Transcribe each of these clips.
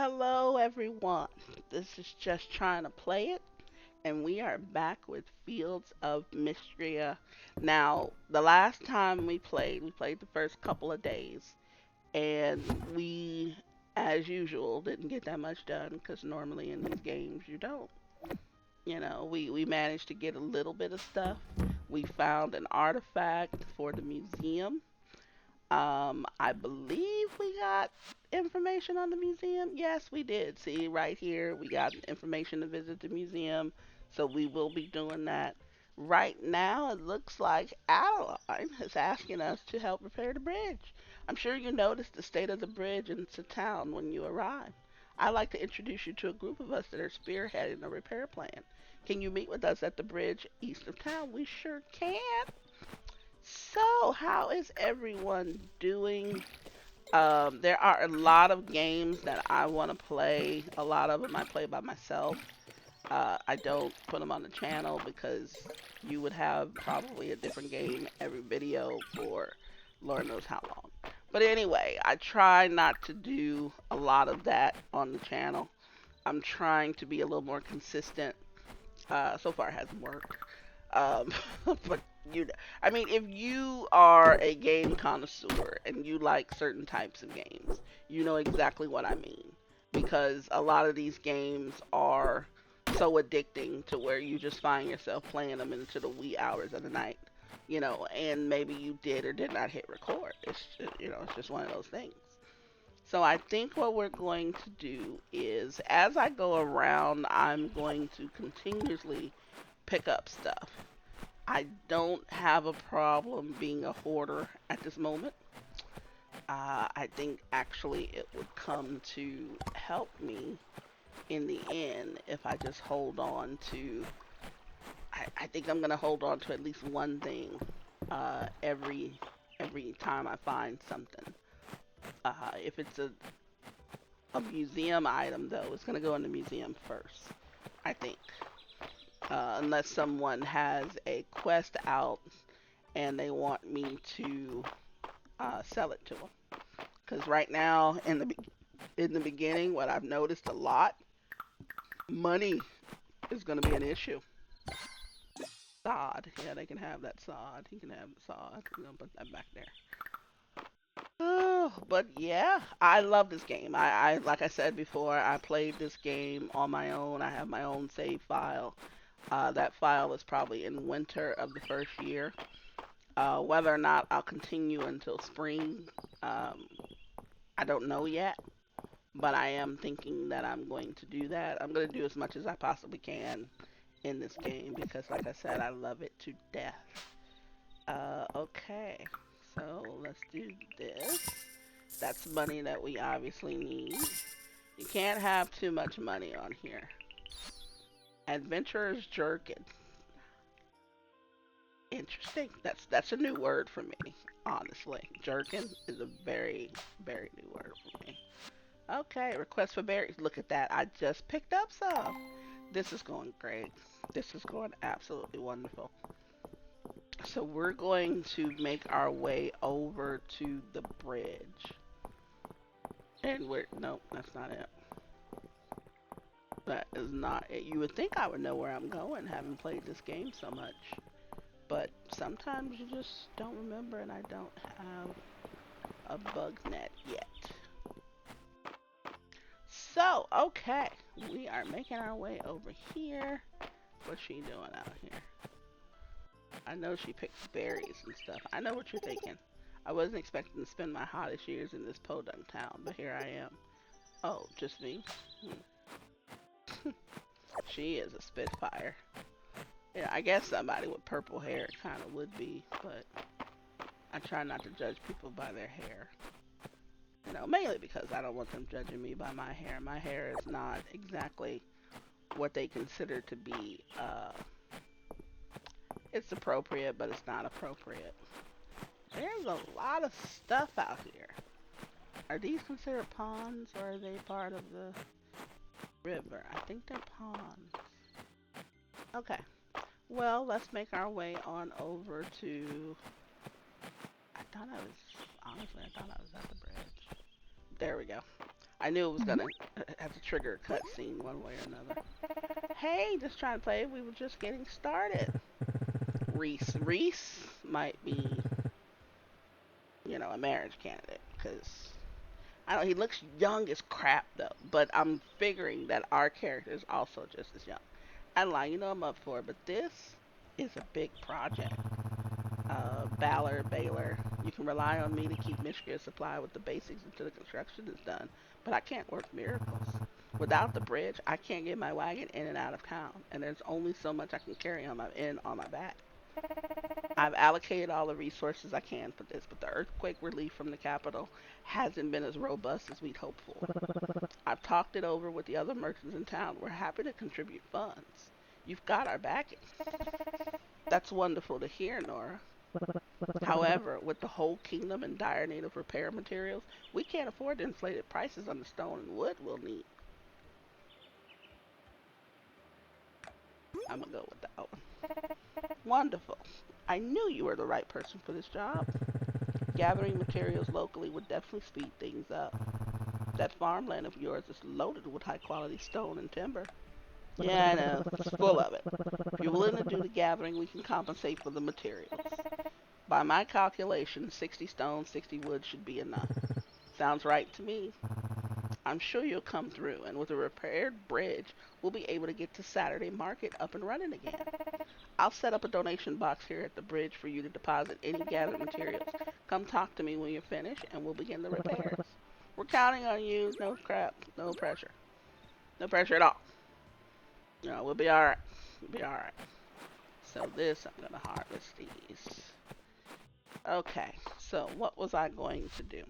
Hello, everyone. This is just trying to play it, and we are back with Fields of Mistria. Now, the last time we played the first couple of days, and we, as usual, didn't get that much done because normally in these games you don't. We managed to get a little bit of stuff. We found an artifact for the museum. I believe we got information on the museum. Yes, we did. See right here, we got information to visit the museum. So we will be doing that. Right now, it looks like Adeline is asking us to help repair the bridge. I'm sure you noticed the state of the bridge into town when you arrived. I'd like to introduce you to a group of us that are spearheading a repair plan. Can you meet with us at the bridge east of town? We sure can. So, how is everyone doing? There are a lot of games that I want to play. A lot of them I play by myself. I don't put them on the channel because you would have probably a different game every video for Lord knows how long. But anyway, I try not to do a lot of that on the channel. I'm trying to be a little more consistent. So far, it hasn't worked. Um, but you, I mean, if you are a game connoisseur and you like certain types of games, you know exactly what I mean. Because a lot of these games are so addicting to where you just find yourself playing them into the wee hours of the night, and maybe you did or did not hit record. It's just, it's just one of those things. So I think what we're going to do is, as I go around, I'm going to continuously pick up stuff. I don't have a problem being a hoarder at this moment. I think actually it would come to help me in the end if I just hold on to. I think I'm gonna hold on to at least one thing every time I find something. If it's a museum item though, it's gonna go in the museum first. I think. Unless someone has a quest out and they want me to sell it to them. Because right now, in the beginning, what I've noticed a lot, money is going to be an issue. Sod, yeah, they can have that sod. He can have the sod. I'm gonna put that back there. Oh, but yeah, I love this game. I like I said before, I played this game on my own. I have my own save file. That file is probably in winter of the first year. Whether or not I'll continue until spring, um, I don't know yet. But I am thinking that I'm going to do that. I'm going to do as much as I possibly can in this game because, like I said, I love it to death. Okay, so let's do this. That's money that we obviously need. You can't have too much money on here. Adventurer's Jerkin. Interesting. That's a new word for me, honestly. Jerkin is a very, very new word for me. Okay, request for berries. Look at that. I just picked up some. This is going great. This is going absolutely wonderful. So we're going to make our way over to the bridge. And we're, nope, that's not it. That is not it. You would think I would know where I'm going, having played this game so much. But sometimes you just don't remember, and I don't have a bug net yet. So, okay, we are making our way over here. What's she doing out here? I know she picks berries and stuff. I know what you're thinking. I wasn't expecting to spend my hottest years in this podunk town, but here I am. Oh, just me? She is a spitfire. Yeah, I guess somebody with purple hair kind of would be, but I try not to judge people by their hair. Mainly because I don't want them judging me by my hair. My hair is not exactly what they consider to be, it's appropriate, but it's not appropriate. There's a lot of stuff out here. Are these considered ponds, or are they part of the river? I think they're ponds. Okay. Well, let's make our way on over to... I thought I was... Honestly, I thought I was at the bridge. There we go. I knew it was gonna have to trigger a cutscene one way or another. Hey, just trying to play. We were just getting started. Reese might be, a marriage candidate because I don't. He looks young as crap though, but I'm figuring that our character is also just as young. I lie, I'm up for it, but this is a big project. Baylor, you can rely on me to keep Mistria supplied with the basics until the construction is done, but I can't work miracles. Without the bridge, I can't get my wagon in and out of town, and there's only so much I can carry on my back. I've allocated all the resources I can for this, but the earthquake relief from the capital hasn't been as robust as we'd hoped for. I've talked it over with the other merchants in town. We're happy to contribute funds. You've got our backing. That's wonderful to hear, Nora. However, with the whole kingdom in dire need of repair materials, we can't afford the inflated prices on the stone and wood we'll need. I'm gonna go with that one. Wonderful. I knew you were the right person for this job. Gathering materials locally would definitely speed things up. That farmland of yours is loaded with high quality stone and timber. Yeah, I know. It's full of it. If you're willing to do the gathering, we can compensate for the materials. By my calculation, 60 stone, 60 wood should be enough. Sounds right to me. I'm sure you'll come through, and with a repaired bridge, we'll be able to get to Saturday market up and running again. I'll set up a donation box here at the bridge for you to deposit any gathered materials. Come talk to me when you're finished, and we'll begin the repairs. We're counting on you. No crap. No pressure. No pressure at all. We'll be alright. We'll be alright. So this, I'm going to harvest these. Okay, so what was I going to do?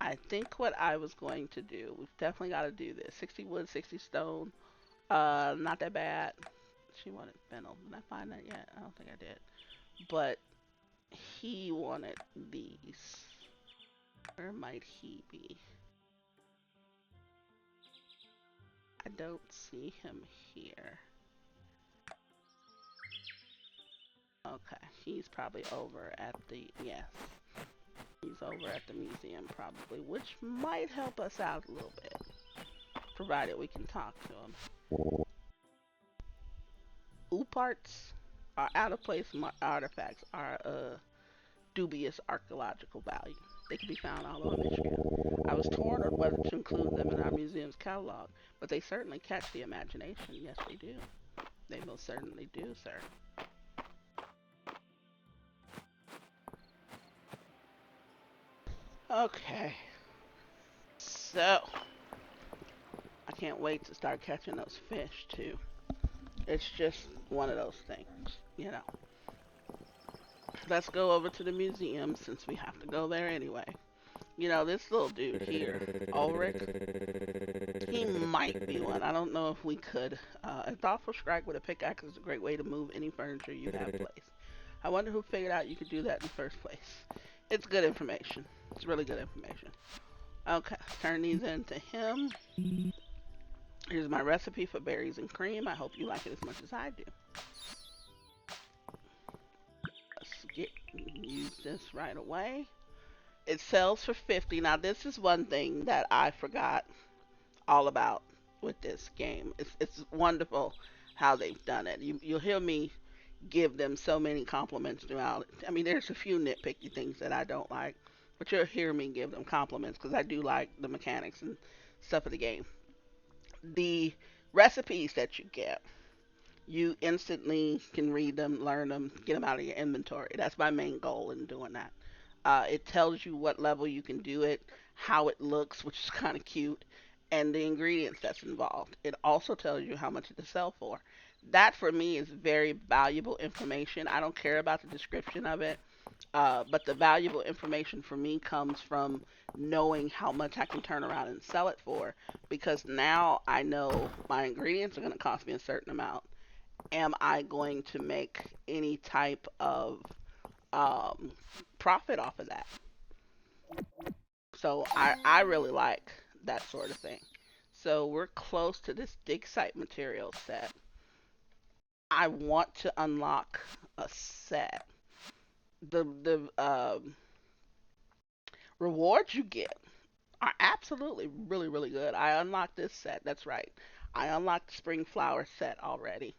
I think what I was going to do, we've definitely got to do this. 60 wood, 60 stone. Not that bad. She wanted fennel. Did I find that yet? I don't think I did. But he wanted these. Where might he be? I don't see him here. Okay, he's probably over at the, yes. He's over at the museum probably, which might help us out a little bit, provided we can talk to him. Ooparts are out of place artifacts are dubious archaeological value. They can be found all over Michigan. I was torn on whether to include them in our museum's catalog, but they certainly catch the imagination. Yes, they do. They most certainly do, sir. Okay, so I can't wait to start catching those fish too. It's just one of those things. Let's go over to the museum since we have to go there anyway. This little dude here, Ulrich, he might be one. I don't know if we could. A thoughtful strike with a pickaxe is a great way to move any furniture you have placed. I wonder who figured out you could do that in the first place. It's good information. It's really good information. Okay, turn these in to him. Here's my recipe for berries and cream. I hope you like it as much as I do. Let's use this right away. It sells for 50. Now this is one thing that I forgot all about with this game. It's wonderful how they've done it. You'll hear me give them so many compliments throughout. I mean, there's a few nitpicky things that I don't like, but you'll hear me give them compliments because I do like the mechanics and stuff of the game. The recipes that you get, you instantly can read them, learn them, get them out of your inventory. That's my main goal in doing that. It tells you what level you can do it, how it looks, which is kind of cute, and the ingredients that's involved. It also tells you how much to sell for. That for me is very valuable information. I don't care about the description of it, but the valuable information for me comes from knowing how much I can turn around and sell it for, because now I know my ingredients are going to cost me a certain amount. Am I going to make any type of um, profit off of that? So I really like that sort of thing. So we're close to this dig site material set. I want to unlock a set. The rewards you get are absolutely really, really good. I unlocked this set. That's right. I unlocked the spring flower set already.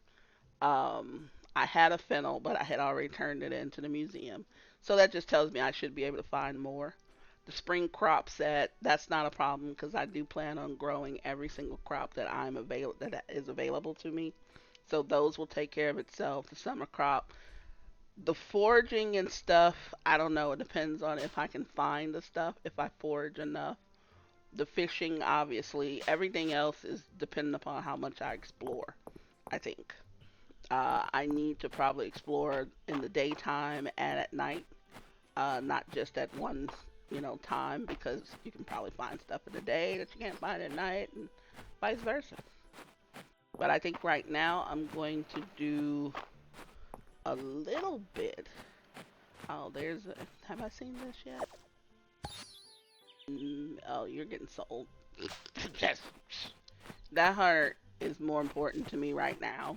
I had a fennel, but I had already turned it into the museum. So that just tells me I should be able to find more. The spring crop set, that's not a problem because I do plan on growing every single crop that is available to me. So those will take care of itself. The summer crop, the foraging and stuff, I don't know. It depends on if I can find the stuff, if I forage enough. The fishing, obviously, everything else is dependent upon how much I explore, I think. I need to probably explore in the daytime and at night, not just at one, time, because you can probably find stuff in the day that you can't find at night, and vice versa. But I think right now I'm going to do a little bit. Oh, have I seen this yet? Oh, you're getting sold. Yes. That heart is more important to me right now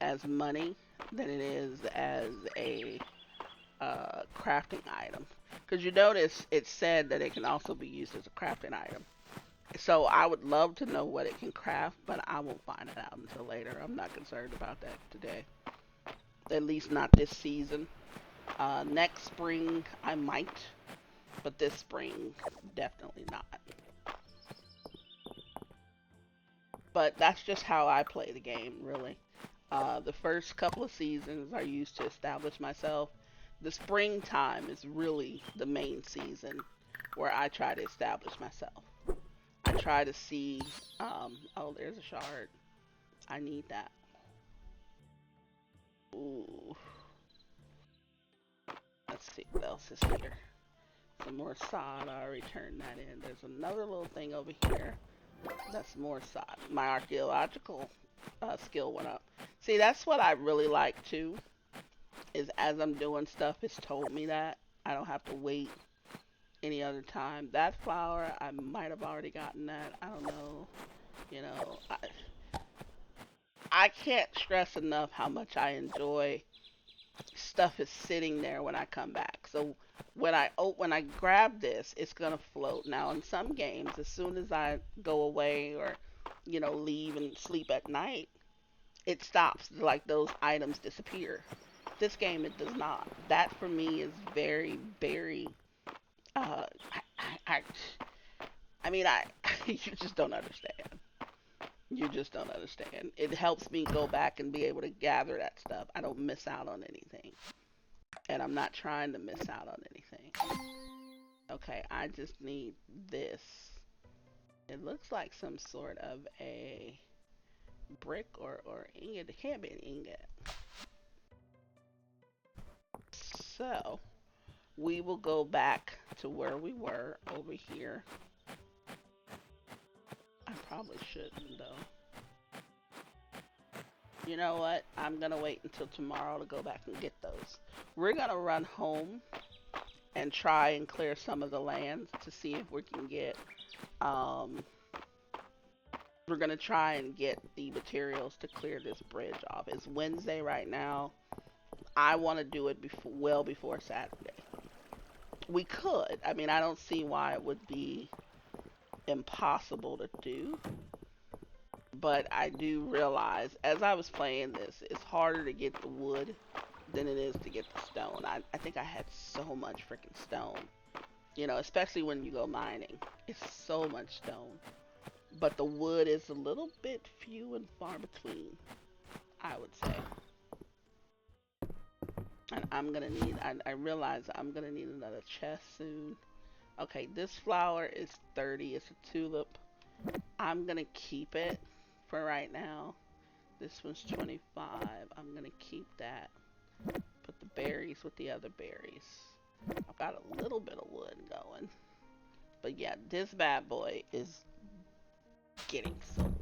as money than it is as a crafting item. Because you notice it said that it can also be used as a crafting item. So I would love to know what it can craft, but I won't find it out until later. I'm not concerned about that today. At least not this season. Next spring I might, but this spring definitely not. But that's just how I play the game, really. The first couple of seasons I used to establish myself. The springtime is really the main season where I try to establish myself. I try to see, oh, there's a shard. I need that. Ooh. Let's see what else is here. Some more sod. I already turned that in. There's another little thing over here. That's more sod. My archaeological skill went up. See, that's what I really like too. Is as I'm doing stuff, it's told me that I don't have to wait any other time. That flower, I might have already gotten that. I don't know. You know, I can't stress enough how much I enjoy stuff is sitting there when I come back. So when I grab this, it's gonna float. Now in some games, as soon as I go away or leave and sleep at night, it stops. Like those items disappear. This game it does not. That for me is very very. Uh, I, I, I mean you just don't understand. You just don't understand. It helps me go back and be able to gather that stuff. I don't miss out on anything. And I'm not trying to miss out on anything. Okay, I just need this. It looks like some sort of a brick or ingot. It can't be an ingot. So, we will go back to where we were over here. I probably shouldn't though. You know what? I'm gonna wait until tomorrow to go back and get those. We're gonna run home and try and clear some of the lands to see if we can get um we're gonna try and get the materials to clear this bridge off. It's Wednesday right now. I want to do it well before Saturday. We could. I mean, I don't see why it would be impossible to do. But I do realize as I was playing this, it's harder to get the wood than it is to get the stone. I think I had so much freaking stone. Especially when you go mining. It's so much stone. But the wood is a little bit few and far between, I would say. And I realize I'm gonna need another chest soon. Okay, this flower is 30. It's a tulip. I'm gonna keep it for right now. This one's 25. I'm gonna keep that. Put the berries with the other berries. I've got a little bit of wood going. But yeah, this bad boy is getting sold.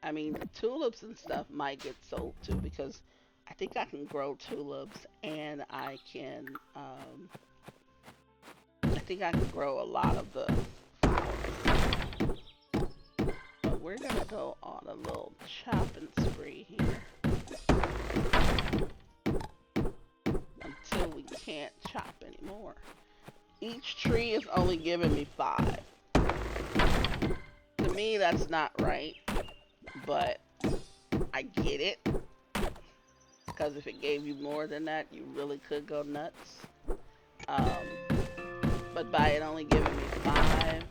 I mean, the tulips and stuff might get sold too because I think I can grow tulips and I think I can grow a lot of the flowers. But we're gonna go on a little chopping spree here until we can't chop anymore. Each tree is only giving me 5. To me, that's not right, but I get it. Because if it gave you more than that, you really could go nuts. Um, but by it only giving me 5,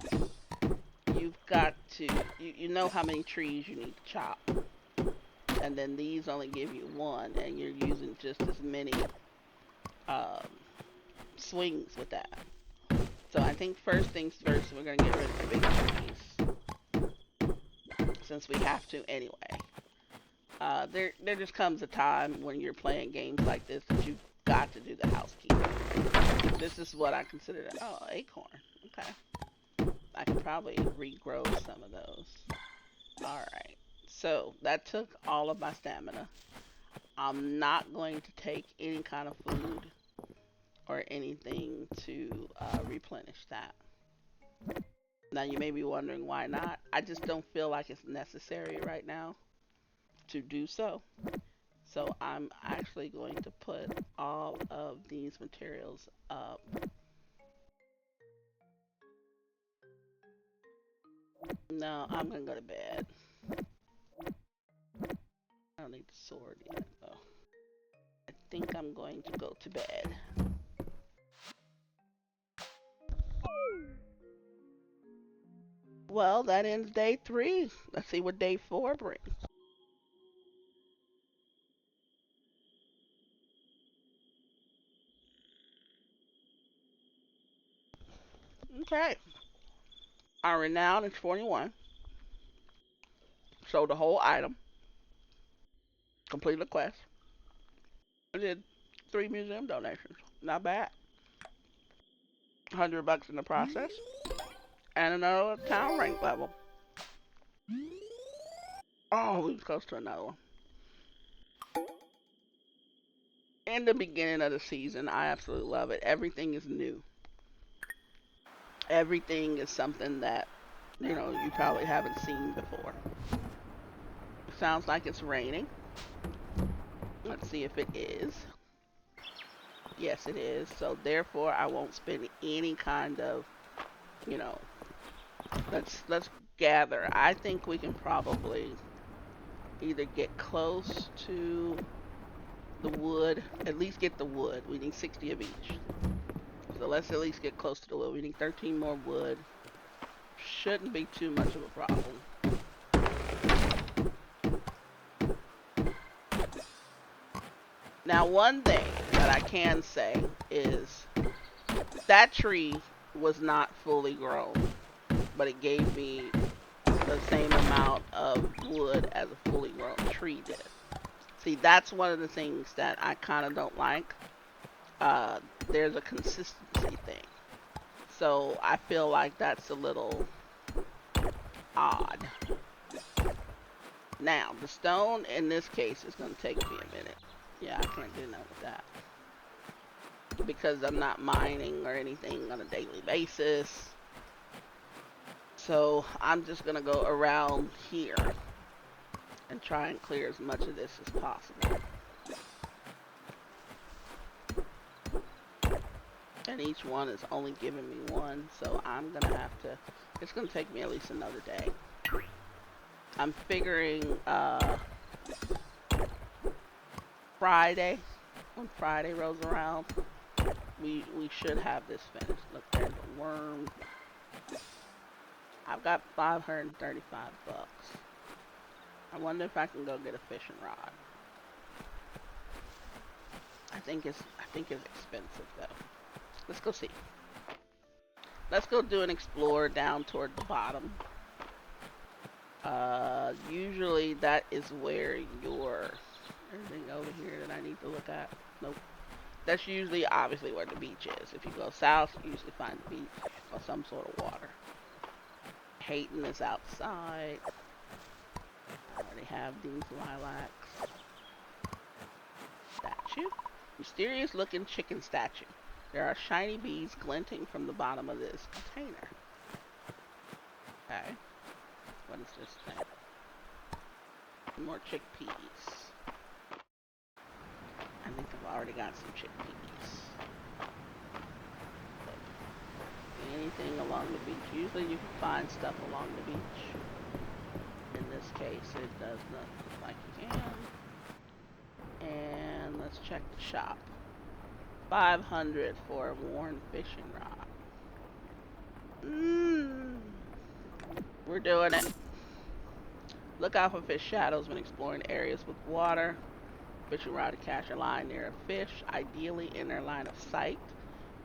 you've got to, you know how many trees you need to chop. And then these only give you 1, and you're using just as many um, swings with that. So I think first things first, we're going to get rid of the big trees, since we have to anyway. There just comes a time when you're playing games like this that you've got to do the housekeeping. This is what I consider, oh, acorn. Okay. I could probably regrow some of those. Alright. So that took all of my stamina. I'm not going to take any kind of food or anything to replenish that. Now you may be wondering why not. I just don't feel like it's necessary right now to do so. So I'm actually going to put all of these materials up. No, I'm gonna go to bed. I don't need the sword yet though. I think I'm going to go to bed. Well, that ends day 3. Let's see what day 4 brings. Okay. Our renown is 41. Sold the whole item. Completed the quest. I did 3 museum donations. Not bad. $100 in the process. And another town rank level. Oh, we was close to another one. In the beginning of the season, I absolutely love it. Everything is new. Everything is something that, you probably haven't seen before. It sounds like it's raining. Let's see if it is. Yes, it is. So therefore, I won't spend any kind of, you know, let's gather. I think we can probably either get close to the wood, at least get the wood. We need 60 of each. So let's at least get close to the wood. We need 13 more wood. Shouldn't be too much of a problem. Now, one thing that I can say is that tree was not fully grown, but it gave me the same amount of wood as a fully grown tree did. See, that's one of the things that I kind of don't like. There's a consistency thing. So I feel like that's a little odd. Now, the stone in this case is going to take me a minute. Yeah, I can't do nothing with that. Because I'm not mining or anything on a daily basis. So I'm just going to go around here and try and clear as much of this as possible. And each one is only giving me 1, so I'm going to have to, it's going to take me at least another day. I'm figuring Friday, when Friday rolls around, we should have this finished. Look, there's a worm. I've got 535 bucks. I wonder if I can go get a fishing rod. I think it's expensive though. Let's go see. Let's go do an explore down toward the bottom. Usually that is where your anything over here that I need to look at. Nope. That's usually obviously where the beach is. If you go south, you usually find the beach or some sort of water. Hayden is outside. I already have these lilacs. Statue. Mysterious looking chicken statue. There are shiny beads glinting from the bottom of this container. Okay. What is this thing? More chickpeas. I think I've already got some chickpeas. anything along the beach. Usually you can find stuff along the beach. In this case, it does not look like you can. And let's check the shop. 500 for a worn fishing rod. We're doing it. Look out for fish shadows when exploring areas with water. Fishing rod to catch a line near a fish, ideally in their line of sight.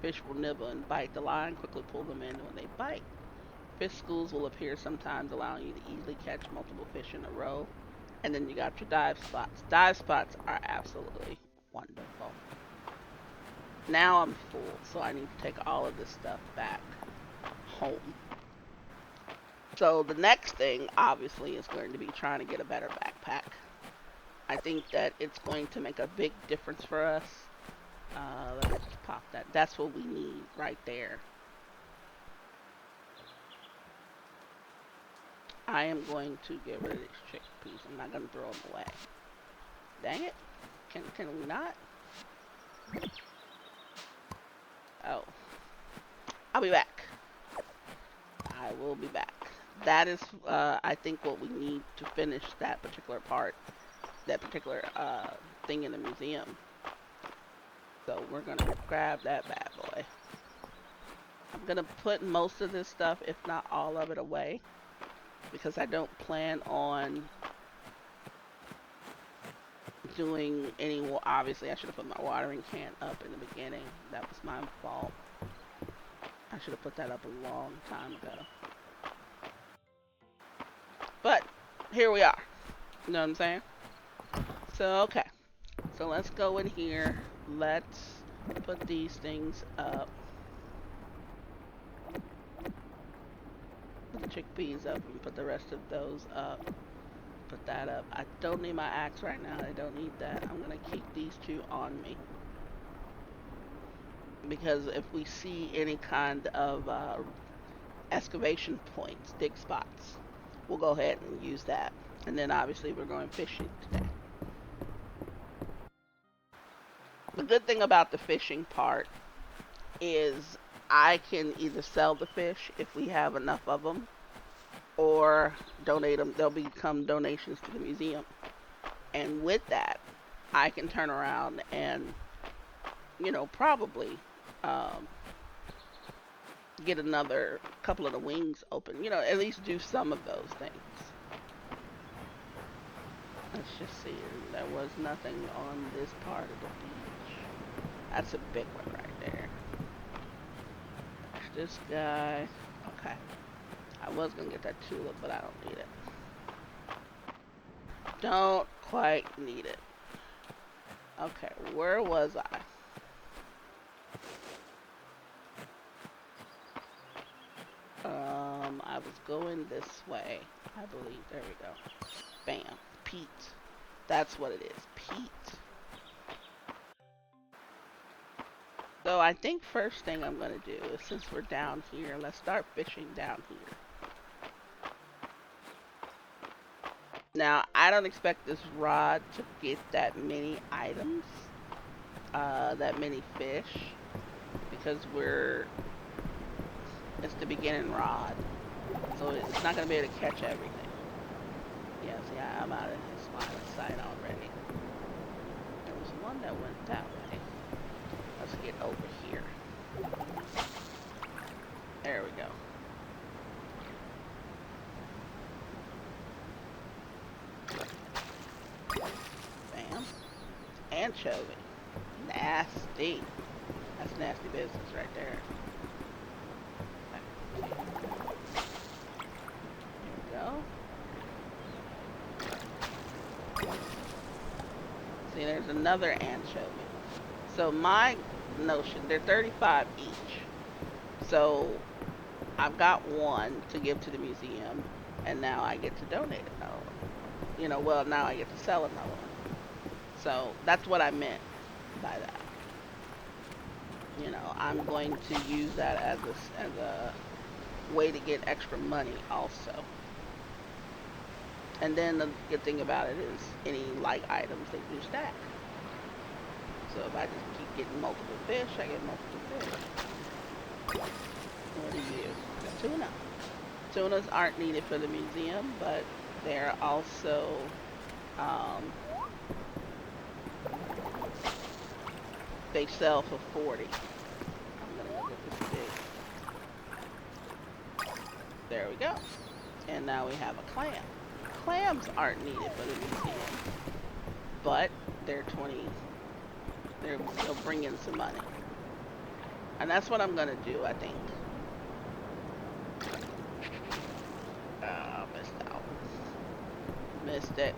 Fish will nibble and bite the line, quickly pull them in when they bite. Fish schools will appear sometimes, allowing you to easily catch multiple fish in a row. And then you got your dive spots. Dive spots are absolutely wonderful. Now I'm full, so I need to take all of this stuff back home. So the next thing, obviously, is going to be trying to get a better backpack. I think that it's going to make a big difference for us. Let me just pop that. That's what we need right there. I am going to get rid of these chickpeas. I'm not going to throw them away. Dang it. Can we not? Oh. I'll be back. I will be back. That is, I think, what we need to finish that particular part. That particular thing in the museum. So we're going to grab that bad boy. I'm going to put most of this stuff, if not all of it, away. Because I don't plan on doing any, obviously I should have put my watering can up in the beginning. That was my fault. I should have put that up a long time ago. But here we are. You know what I'm saying? So, okay. So let's go in here. Let's put these things up. Put the chickpeas up and put the rest of those up. Put that up. I don't need my axe right now. I don't need that. I'm going to keep these two on me. Because if we see any kind of excavation points, dig spots, we'll go ahead and use that. And then obviously we're going fishing today. The good thing about the fishing part is I can either sell the fish if we have enough of them, or donate them. They'll become donations to the museum. And with that, I can turn around and, you know, probably get another couple of the wings open. You know, at least do some of those things. Let's just see. There was nothing on this part of the beach. That's a big one right there. This guy. Okay. I was going to get that tulip, but I don't need it. Don't quite need it. Okay, where was I? I was going this way, I believe. There we go. Bam. Peat. That's what it is. Peat. So I think first thing I'm going to do is, since we're down here, let's start fishing down here. Now, I don't expect this rod to get that many items, that many fish, because it's the beginning rod. So it's not going to be able to catch everything. Yeah, see, I'm out of his line of sight already. There was one that went that way. Let's get over here. There we go. Bam. Anchovy. Nasty. That's nasty business right there. See, there's another anchovy. So my notion, they're 35 each. So I've got one to give to the museum, and now I get to donate another one. You know, well, now I get to sell another one. So that's what I meant by that. You know, I'm going to use that as a way to get extra money also. And then the good thing about it is any light items, they do stack. So if I just keep getting multiple fish, I get multiple fish. What are you? tuna. Tunas aren't needed for the museum, but they're also um, they sell for 40. I'm gonna go get this stick. There we go. And now we have a clam. Clams aren't needed for the museum, but they're 20. They'll bring in some money, and that's what I'm gonna do. I think. Missed out. Missed it.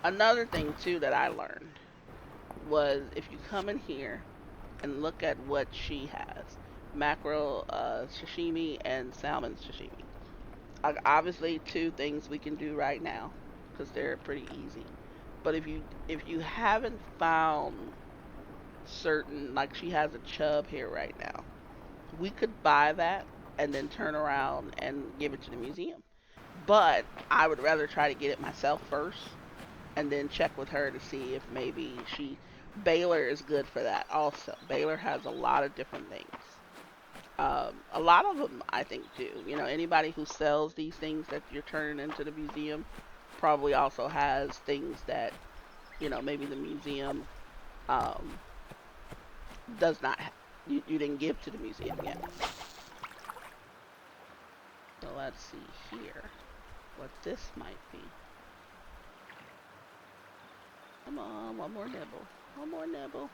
Another thing too that I learned was if you come in here and look at what she has, mackerel sashimi and salmon sashimi. Obviously, two things we can do right now because they're pretty easy. But if you haven't found certain, like she has a chub here right now, we could buy that and then turn around and give it to the museum. But I would rather try to get it myself first and then check with her to see if maybe Baylor is good for that also. Baylor has a lot of different things. A lot of them I think do. You know, anybody who sells these things that you're turning into the museum probably also has things that, maybe the museum um, does not you didn't give to the museum yet. So let's see here what this might be. Come on, one more nibble. One more nibble.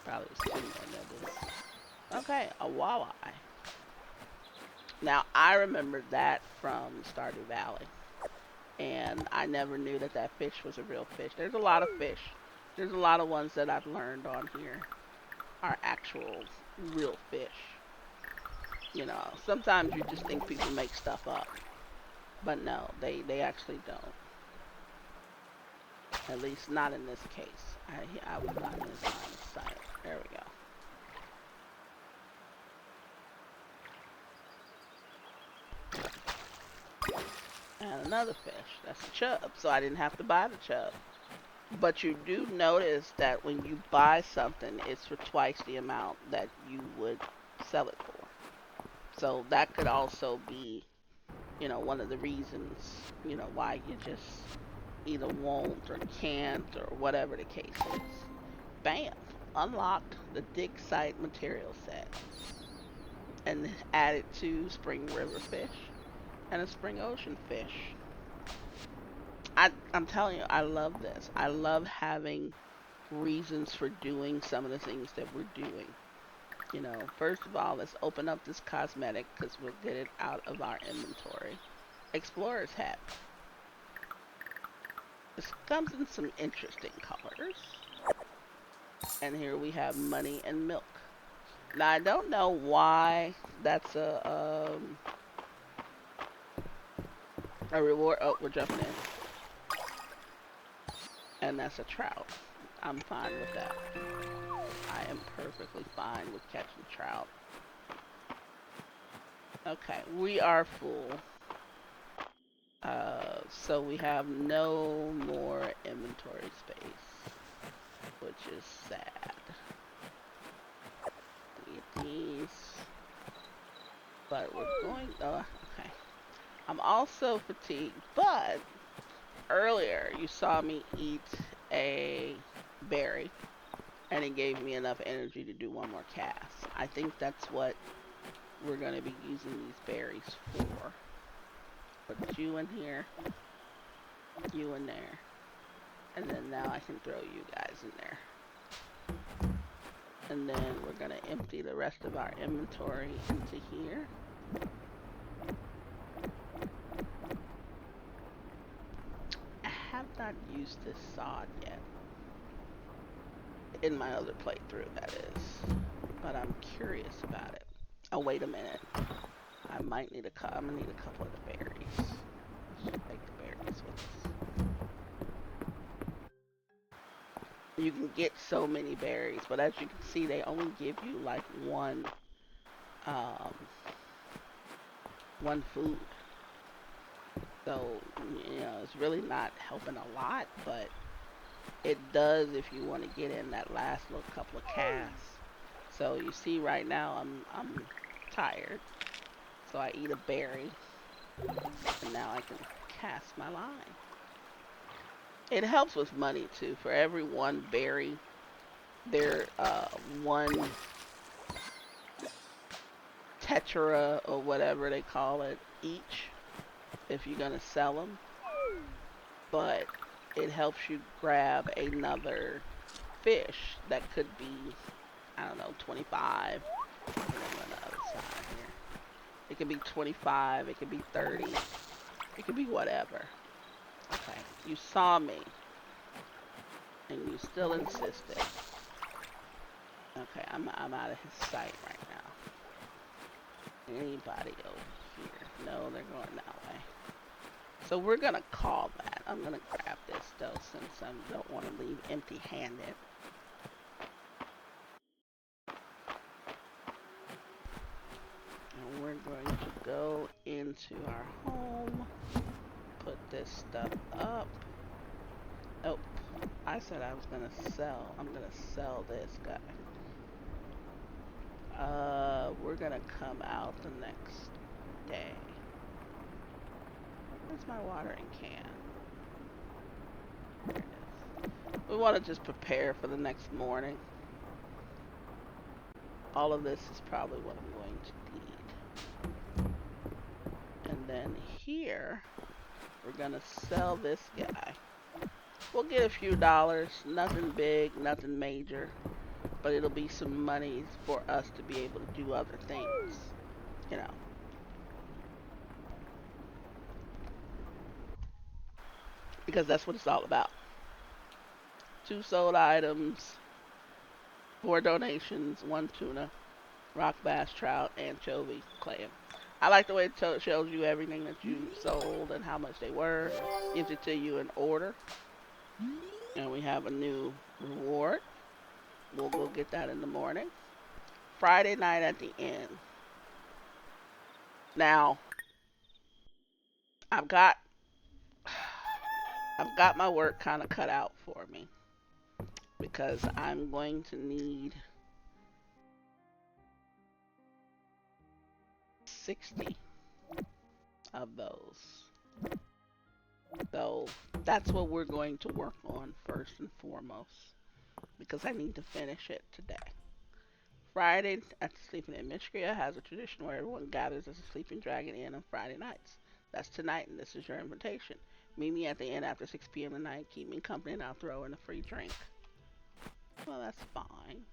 Probably two more nibbles. Okay, a walleye. Now, I remember that from Stardew Valley. And I never knew that that fish was a real fish. There's a lot of fish. There's a lot of ones that I've learned on here are actual real fish. Sometimes you just think people make stuff up. But no, they actually don't. At least not in this case. I was not in this line of sight. There we go. And another fish. That's a chub. So I didn't have to buy the chub. But you do notice that when you buy something, it's for twice the amount that you would sell it for. So that could also be, one of the reasons, why you just either won't or can't or whatever the case is. Bam! Unlocked the dig site material set and added two spring river fish and a spring ocean fish. I'm telling you, I love this. I love having reasons for doing some of the things that we're doing. First of all, let's open up this cosmetic because we'll get it out of our inventory. Explorer's hat. This comes in some interesting colors. And here we have money and milk. Now, I don't know why that's a reward. Oh, we're jumping in. And that's a trout. I'm fine with that. I am perfectly fine with catching trout. Okay, we are full. So we have no more inventory space, which is sad. Eat these. But we're going, okay. I'm also fatigued, but earlier you saw me eat a berry and it gave me enough energy to do one more cast. I think that's what we're going to be using these berries for. Put you in here, you in there, and then now I can throw you guys in there. And then we're going to empty the rest of our inventory into here. I have not used this sod yet. In my other playthrough, that is. But I'm curious about it. Oh, wait a minute. I'm gonna need a couple of the berries. Let's take the berries with us. You can get so many berries, but as you can see, they only give you like um, one food. So, it's really not helping a lot, but It does if you want to get in that last little couple of casts. So you see right now I'm tired. So I eat a berry and now I can cast my line. It helps with money too. For every one berry, there one tetra or whatever they call it each if you're gonna sell them. But it helps you grab another fish that could be, I don't know, 25. I'm on the other side here. It could be 25, it could be 30, it could be whatever. Okay, you saw me, and you still insisted. Okay, I'm out of his sight right now. Anybody over here? No, they're going that way. So we're gonna call that. I'm gonna grab this though, since I don't want to leave empty-handed. And we're going to go into our home, put this stuff up. Oh, I said I was gonna sell. I'm gonna sell this guy. We're gonna come out the next day. Where's my watering can? There it is. We want to just prepare for the next morning. All of this is probably what I'm going to need. And then here, we're gonna sell this guy. We'll get a few dollars, nothing big, nothing major, but it'll be some money for us to be able to do other things, you know. Because that's what it's all about. 2 sold items, 4 donations, 1 tuna, rock bass, trout, anchovy, clam. I like the way it shows you everything that you sold and how much they were. Gives it to you in order. And we have a new reward. We'll go get that in the morning. Friday night at the inn. Now, I've got my work kind of cut out for me because I'm going to need 60 of those. So that's what we're going to work on first and foremost because I need to finish it today. Friday at the Sleeping Inn Mistria has a tradition where everyone gathers as a Sleeping Dragon Inn on Friday nights. That's tonight, and this is your invitation. Meet me at the inn after 6 p.m. tonight. Keep me company, and I'll throw in a free drink. Well, that's fine.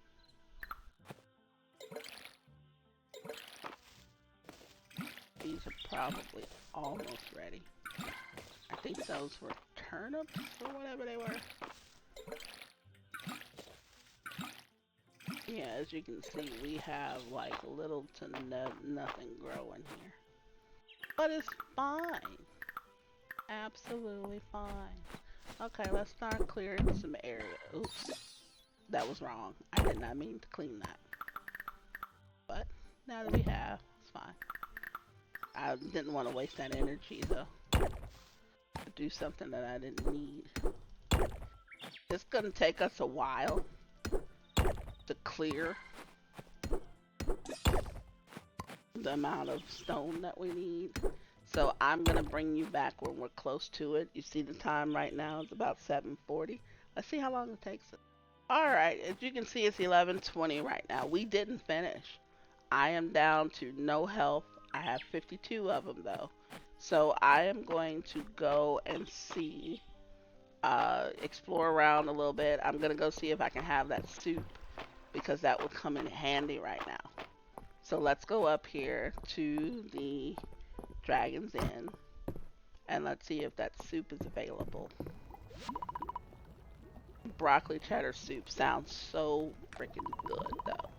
These are probably almost ready. I think those were turnips or whatever they were. Yeah, as you can see, we have like little to nothing growing here. But it's fine. Absolutely fine. Okay, let's start clearing some area. Oops. That was wrong. I did not mean to clean that. But now that we have, it's fine. I didn't want to waste that energy though. To do something that I didn't need. It's gonna take us a while to clear the amount of stone that we need. So I'm gonna bring you back when we're close to it. You see the time right now is about 7:40. Let's see how long it takes us. Alright, as you can see it's 11:20 right now. We didn't finish. I am down to no health. I have 52 of them though. So I am going to go and see, explore around a little bit. I'm gonna go see if I can have that soup because that would come in handy right now. So let's go up here to the Dragon's Inn and let's see if that soup is available. Broccoli cheddar soup sounds so freaking good though.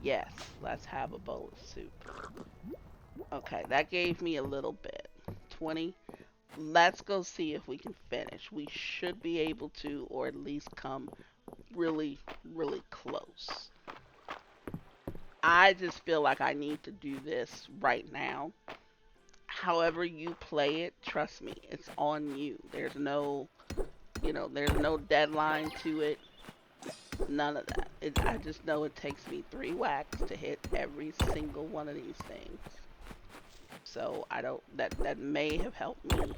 Yes, let's have a bowl of soup. Okay, that gave me a little bit. 20. Let's go see if we can finish. We should be able to, or at least come really, really close. I just feel like I need to do this right now. However you play it, trust me, it's on you. There's no You know, there's no deadline to it. None of that. I just know it takes me 3 whacks to hit every single one of these things. So I don't. That may have helped me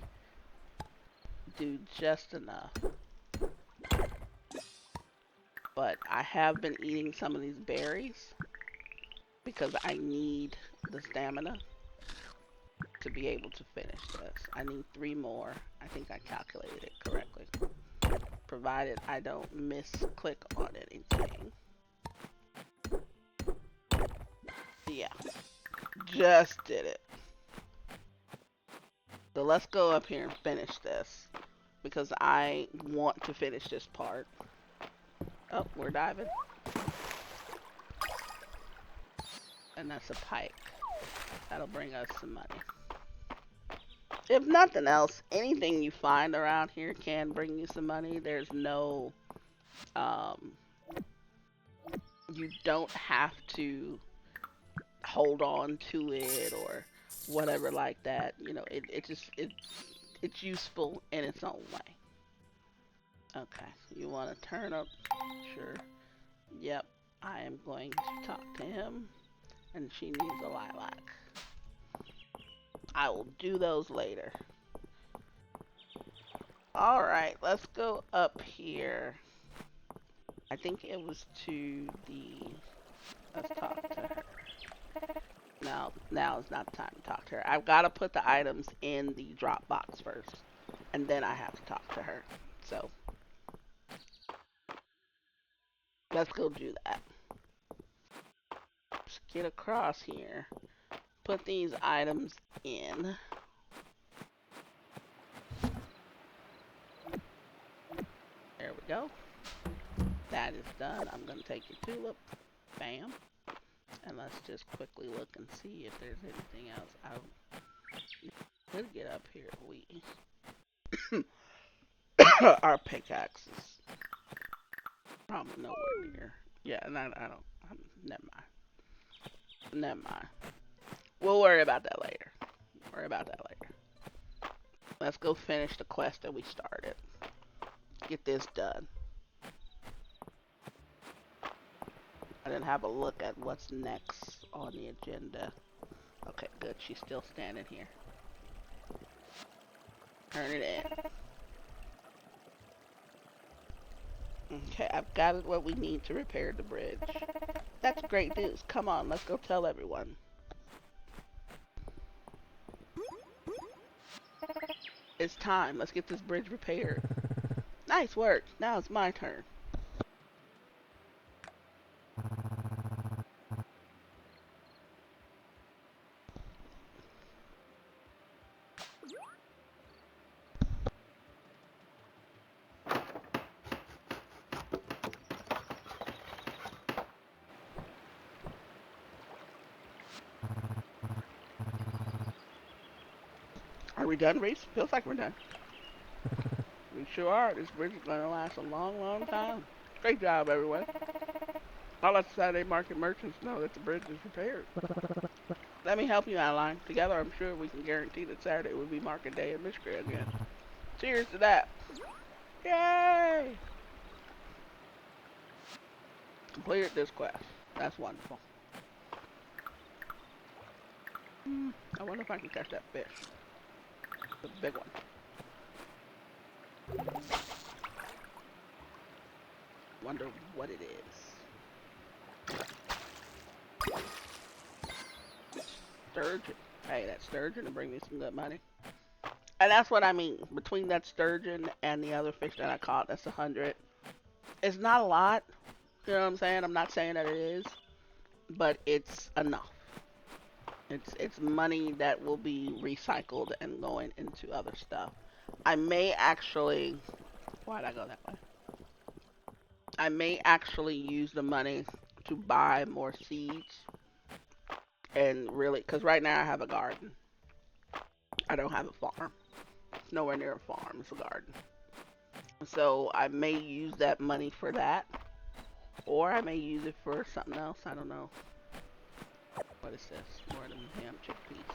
do just enough. But I have been eating some of these berries because I need the stamina to be able to finish this. I need 3 more. I think I calculated it correctly. Provided I don't misclick on anything. Yeah, just did it. So let's go up here and finish this because I want to finish this part. Oh, we're diving. And that's a pike. That'll bring us some money. If nothing else, anything you find around here can bring you some money. There's no, um, you don't have to hold on to it or whatever like that. You know, it's useful in its own way. Okay, you want to turn up? Sure. Yep, I am going to talk to him, and she needs a lilac. I will do those later. Alright, let's go up here. I think it was to the... Let's talk to her. No, now is not the time to talk to her. I've got to put the items in the drop box first, and then I have to talk to her. So, let's go do that. Let's get across here. Put these items in. There we go. That is done. I'm going to take your tulip. Bam. And let's just quickly look and see if there's anything else. I could get up here. Our pickaxes. Probably nowhere near. Yeah, and I don't. Never mind. Never mind. We'll worry about that later. Worry about that later. Let's go finish the quest that we started. Get this done. I didn't have a look at what's next on the agenda. Okay, good. She's still standing here. Turn it in. Okay, I've got what we need to repair the bridge. That's great news. Come on, let's go tell everyone. It's time. Let's get this bridge repaired. Nice work. Now it's my turn. Are we done, Reese? Feels like we're done. We sure are. This bridge is going to last a long, long time. Great job, everyone. I'll let the Saturday market merchants know that the bridge is repaired. Let me help you, Adeline. Together, I'm sure we can guarantee that Saturday will be market day in Mistria again. Cheers to that. Yay! Completed this quest. That's wonderful. I wonder if I can catch that fish. The big one. Wonder what it is. Sturgeon. Hey, that sturgeon will bring me some good money. And that's what I mean. Between that sturgeon and the other fish that I caught, that's 100. It's not a lot. You know what I'm saying? I'm not saying that it is. But it's enough. It's money that will be recycled and going into other stuff. I may actually... Why'd I go that way? I may actually use the money to buy more seeds. And really... Because right now I have a garden. I don't have a farm. It's nowhere near a farm. It's a garden. So I may use that money for that. Or I may use it for something else. I don't know. What is this? More than ham chickpeas.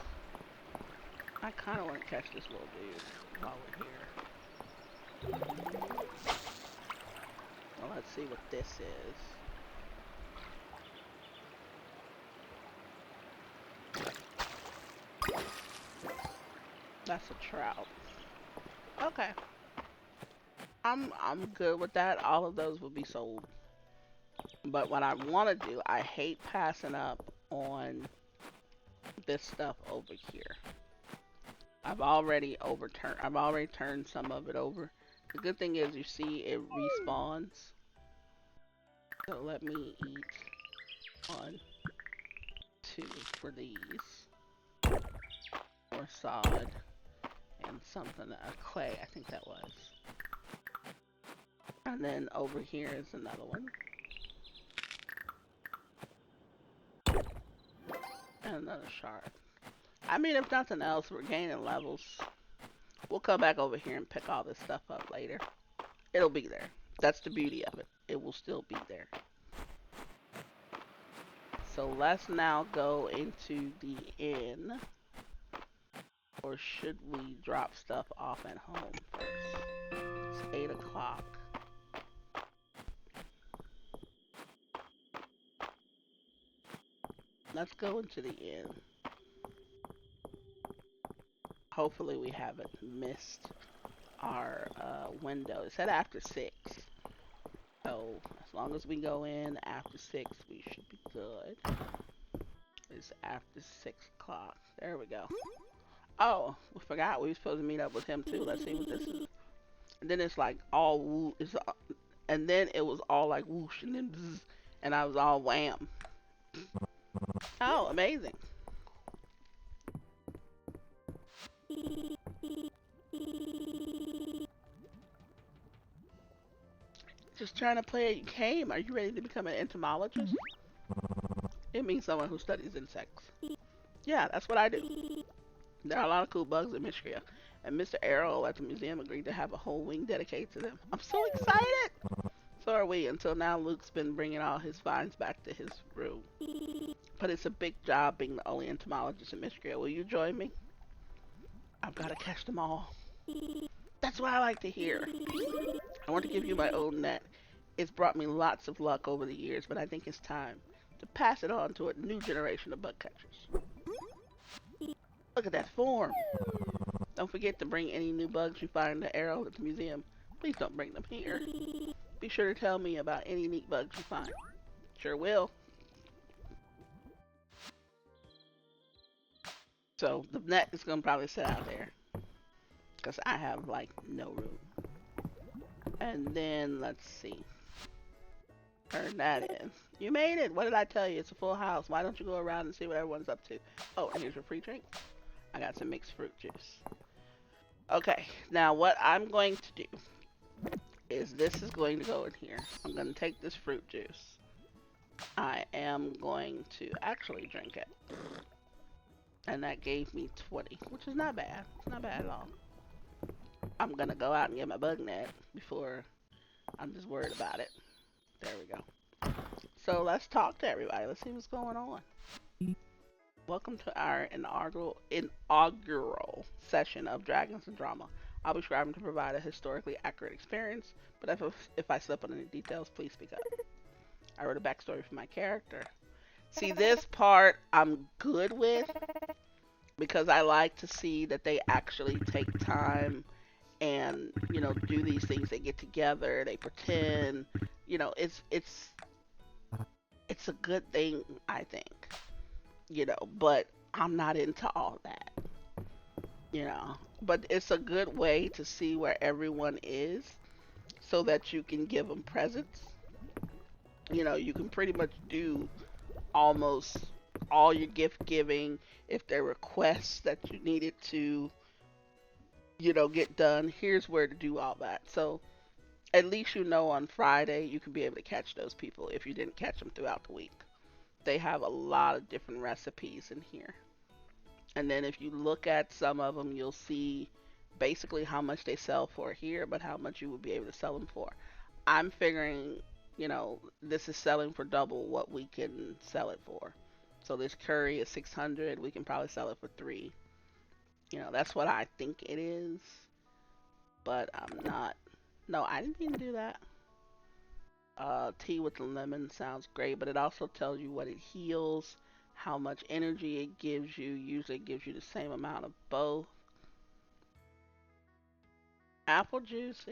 I kind of want to catch this little dude while we're here. Well, let's see what this is. That's a trout. Okay. I'm good with that. All of those will be sold. But what I want to do, I hate passing up on this stuff over here. I've already turned some of it over. The good thing is you see it respawns. So let me eat 1, 2 for these. Or sod and something, a clay, I think that was. And then over here is another one. And another shard. I mean, if nothing else, we're gaining levels. We'll come back over here and pick all this stuff up later. It'll be there. That's the beauty of it. It will still be there. So let's now go into the inn. Or should we drop stuff off at home first? It's 8 o'clock. Let's go into the inn. Hopefully we haven't missed our window. It said after 6. So as long as we go in after 6, we should be good. It's after 6 o'clock. There we go. Oh, we forgot we were supposed to meet up with him too. Let's see what this is. And then it's like all woo. And then it was all like whoosh and then bzz, and I was all wham. Oh, amazing. Just trying to play a game. Are you ready to become an entomologist? It means someone who studies insects. Yeah, that's what I do. There are a lot of cool bugs in Mistria, and Mr. Arrow at the museum agreed to have a whole wing dedicated to them. I'm so excited! So are we. Until now, Luke's been bringing all his finds back to his room. But it's a big job being the only entomologist in Mistria. Will you join me? I've got to catch them all. That's what I like to hear. I want to give you my own net. It's brought me lots of luck over the years, but I think it's time to pass it on to a new generation of bug catchers. Look at that form. Don't forget to bring any new bugs you find in the Arrow at the museum. Please don't bring them here. Be sure to tell me about any neat bugs you find. Sure will. So the net is going to probably sit out there. Because I have like no room. And then let's see. Turn that in. You made it. What did I tell you? It's a full house. Why don't you go around and see what everyone's up to? Oh, and here's your free drink. I got some mixed fruit juice. Okay, now what I'm going to do is this is going to go in here. I'm going to take this fruit juice. I am going to actually drink it. And that gave me 20, which is not bad. It's not bad at all. I'm going to go out and get my bug net before I'm just worried about it. There we go. So let's talk to everybody. Let's see what's going on. Welcome to our inaugural session of Dragons and Drama. I'll be striving to provide a historically accurate experience, but if I slip on any details, please speak up. I wrote a backstory for my character. See, this part I'm good with because I like to see that they actually take time and, you know, do these things. They get together, they pretend, you know, it's a good thing, I think. You know, but I'm not into all that, you know. But it's a good way to see where everyone is so that you can give them presents. You know, you can pretty much do almost all your gift giving if there are requests that you needed to, you know, get done. Here's where to do all that. So at least you know on Friday you can be able to catch those people if you didn't catch them throughout the week. They have a lot of different recipes in here. And then if you look at some of them, you'll see basically how much they sell for here, but how much you would be able to sell them for. I'm figuring, you know, this is selling for double what we can sell it for. So this curry is 600, we can probably sell it for 3. You know, that's what I think it is, but I'm not No, I didn't mean to do that. Tea with the lemon sounds great, but it also tells you what it heals, how much energy it gives you. Usually it gives you the same amount of both. Apple juice,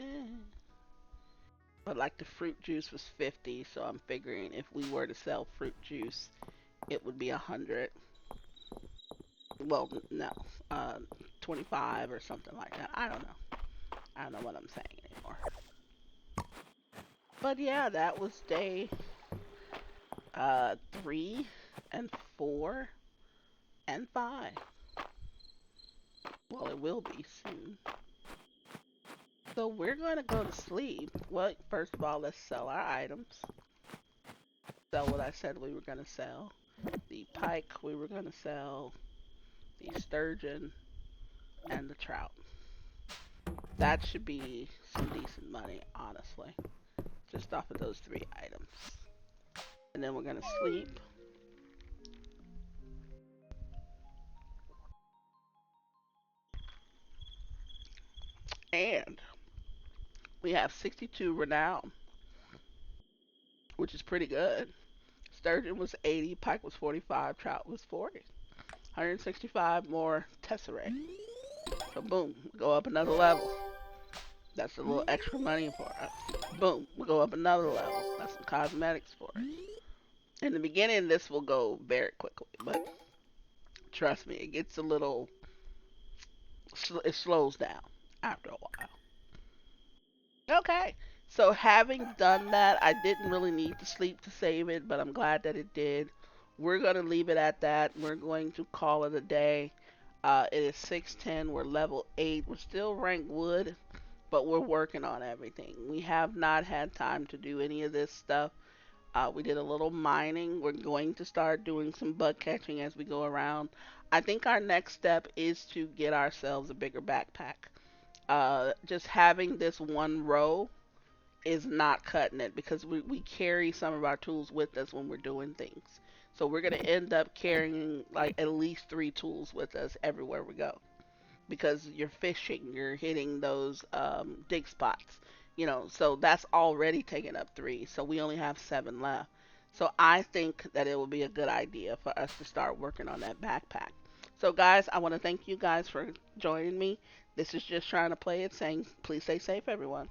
but like the fruit juice was 50, so I'm figuring if we were to sell fruit juice, it would be 100. Well, no, uh, 25 or something like that. I don't know. I don't know what I'm saying anymore. But yeah, that was day 3 and 4 and 5. Well, it will be soon. So we're going to go to sleep. Well, first of all, let's sell our items. Sell what I said we were going to sell. The pike we were going to sell. The sturgeon and the trout. That should be some decent money, honestly. Just off of those 3 items. And then we're going to sleep. And we have 62 renown, which is pretty good. Sturgeon was 80, pike was 45, trout was 40. 165 more tesseract. So boom, we go up another level. That's a little extra money for us. Boom, we go up another level. That's some cosmetics for us. In the beginning, this will go very quickly, but trust me, it gets a little, it slows down after a while. Okay, so having done that, I didn't really need to sleep to save it, but I'm glad that it did. We're going to leave it at that. We're going to call it a day. It is 6:10. We're level 8. We're still ranked wood, but we're working on everything. We have not had time to do any of this stuff. We did a little mining. We're going to start doing some bug catching as we go around. I think our next step is to get ourselves a bigger backpack. Just having this one row is not cutting it because we carry some of our tools with us when we're doing things. So we're going to end up carrying like at least 3 tools with us everywhere we go because you're fishing, you're hitting those dig spots, so that's already taken up 3. So we only have 7 left. So I think that it would be a good idea for us to start working on that backpack. So guys, I want to thank you guys for joining me. This is just trying to play it, saying please stay safe, everyone.